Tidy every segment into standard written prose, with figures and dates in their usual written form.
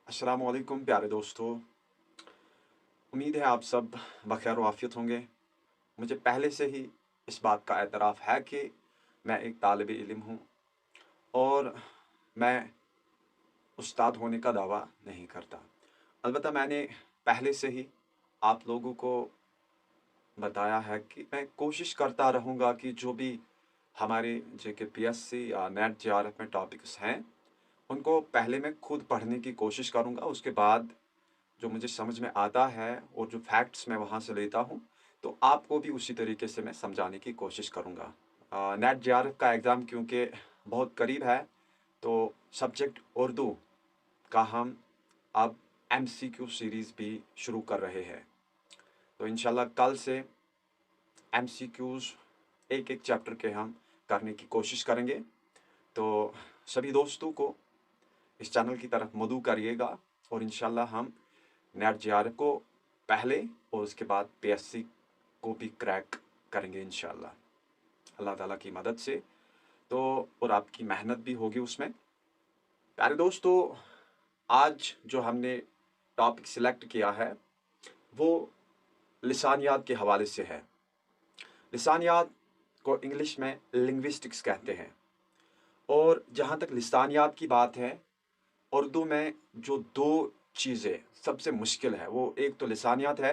अस्सलाम वालेकुम प्यारे दोस्तों। उम्मीद है आप सब बखैर वाफियत होंगे। मुझे पहले से ही इस बात का एतराफ़ है कि मैं एक तालिब इल्म हूँ और मैं उस्ताद होने का दावा नहीं करता। अलबत्ता मैंने पहले से ही आप लोगों को बताया है कि मैं कोशिश करता रहूँगा कि जो भी हमारे JKPSC या नेट JRF में टॉपिक्स हैं उनको पहले मैं खुद पढ़ने की कोशिश करूँगा। उसके बाद जो मुझे समझ में आता है और जो फैक्ट्स मैं वहाँ से लेता हूँ तो आपको भी उसी तरीके से मैं समझाने की कोशिश करूँगा। नेट JRF का एग्ज़ाम क्योंकि बहुत करीब है तो सब्जेक्ट उर्दू का हम अब MCQ सीरीज़ भी शुरू कर रहे हैं। तो इंशाल्लाह कल से MCQs एक एक चैप्टर के हम करने की कोशिश करेंगे। तो सभी दोस्तों को इस चैनल की तरफ मदऊ करिएगा और इंशाल्लाह हम नेट JRF को पहले और उसके बाद PSC को भी क्रैक करेंगे इंशाल्लाह अल्लाह ताला की मदद से। तो और आपकी मेहनत भी होगी उसमें। प्यारे दोस्तों, आज जो हमने टॉपिक सिलेक्ट किया है वो लिसानियात के हवाले से है। लिसानियात को इंग्लिश में लिंग्विस्टिक्स कहते हैं और जहाँ तक लिसानियात की बात है, उर्दू में जो दो चीज़ें सबसे मुश्किल है वो एक तो लिसानियात है,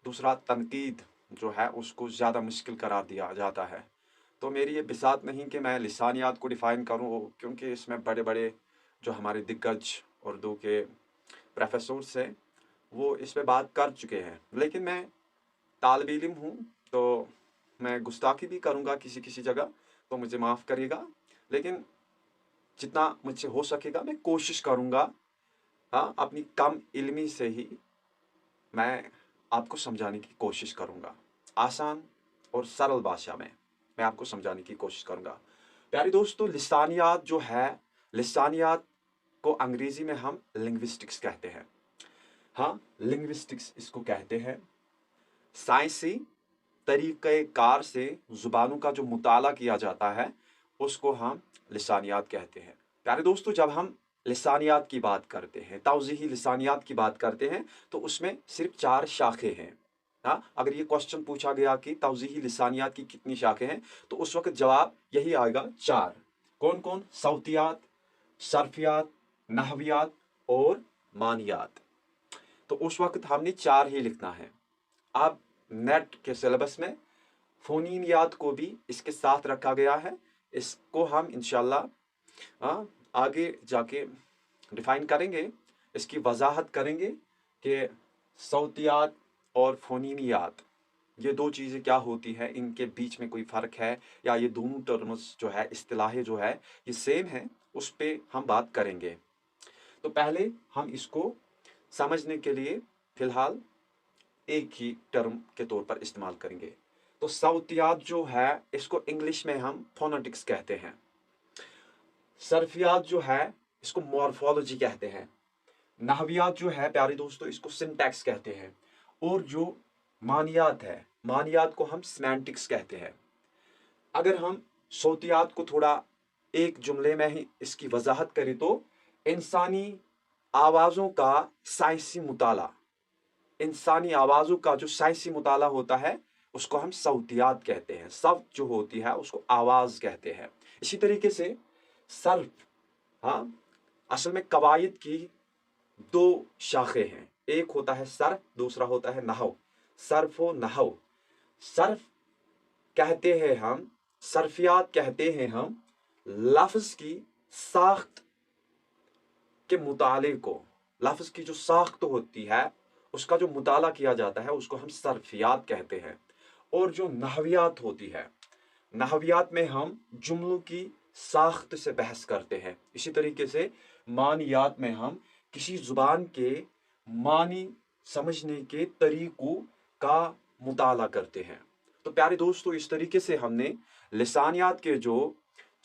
दूसरा तनकीद जो है उसको ज़्यादा मुश्किल करार दिया जाता है। तो मेरी ये बिसात नहीं कि मैं लिसानियात को डिफ़ाइन करूँ, क्योंकि इसमें बड़े बड़े जो हमारे दिग्गज उर्दू के प्रोफेसर्स हैं वो इस पे बात कर चुके हैं। लेकिन मैं तालिब इल्म हूँ तो मैं गुस्ताखी भी करूँगा किसी किसी जगह, तो मुझे माफ़ करिएगा। लेकिन जितना मुझसे हो सकेगा मैं कोशिश करूँगा, हाँ, अपनी कम इल्मी से ही मैं आपको समझाने की कोशिश करूँगा। आसान और सरल भाषा में मैं आपको समझाने की कोशिश करूँगा। प्यारे दोस्तों, लिसानियात जो है, लिसानियात को अंग्रेज़ी में हम लिंग्विस्टिक्स कहते हैं। हाँ, लिंग्विस्टिक्स इसको कहते हैं। साइंसी तरीक़े कार से ज़ुबानों का जो मुताला किया जाता है उसको हम लिसानियात कहते हैं। प्यारे दोस्तों, जब हम लिसानियात की बात करते हैं, तौज़ीही लिसानियात की बात करते हैं तो उसमें सिर्फ 4 शाखें हैं। हाँ, अगर ये क्वेश्चन पूछा गया कि तौज़ीही लिसानियात की कितनी शाखें हैं तो उस वक्त जवाब यही आएगा 4। कौन कौन? सौतियात, सर्फियात, नहवियात और मानियात। तो उस वक्त हमने 4 ही लिखना है। अब नेट के सिलेबस में फ़ोनीमियात को भी इसके साथ रखा गया है। इसको हम इंशाल्लाह आगे जाके डिफ़ाइन करेंगे, इसकी वजाहत करेंगे कि सौतियात और फ़ोनीमियात ये 2 चीज़ें क्या होती है, इनके बीच में कोई फ़र्क है या ये दोनों टर्म्स जो है, इस्तिलाहें जो है ये सेम हैं, उस पे हम बात करेंगे। तो पहले हम इसको समझने के लिए फ़िलहाल एक ही टर्म के तौर पर इस्तेमाल करेंगे। तो सौतियात जो है इसको इंग्लिश में हम फोनेटिक्स कहते हैं। सर्फियात जो है इसको मॉर्फोलॉजी कहते हैं। नहवियात जो है प्यारे दोस्तों इसको सिंटैक्स कहते हैं। और जो मानियात है, मानियात को हम सेमेंटिक्स कहते हैं। अगर हम सौतियात को थोड़ा एक जुमले में ही इसकी वजाहत करें तो इंसानी आवाज़ों का साइंसी मुताला, इंसानी आवाज़ों का जो साइंसी मुताला होता है उसको हम सौतियात कहते हैं। सौत जो होती है उसको आवाज़ कहते हैं। इसी तरीके से सर्फ, हाँ, असल में कवायद की 2 शाखें हैं। एक होता है सर्फ, दूसरा होता है नहव। सर्फ व नहव। सर्फ कहते हैं हम, सर्फियात कहते हैं हम लफ्ज़ की साख्त के मुताले को, लफ्ज़ की जो साख्त होती है उसका जो मुताला किया जाता है उसको हम सर्फियात कहते हैं। और जो नहवियात होती है, नहवियात में हम जुमलों की साख्त से बहस करते हैं। इसी तरीके से मानियात में हम किसी ज़ुबान के मानी समझने के तरीक़ों का मुताला करते हैं। तो प्यारे दोस्तों, इस तरीके से हमने लिसानियात के जो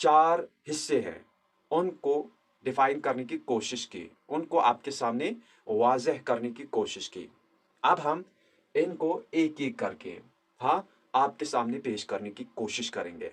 4 हिस्से हैं उनको डिफ़ाइन करने की कोशिश की, उनको आपके सामने वाज़ेह करने की कोशिश की। अब हम इनको एक एक करके, हाँ, आपके सामने पेश करने की कोशिश करेंगे।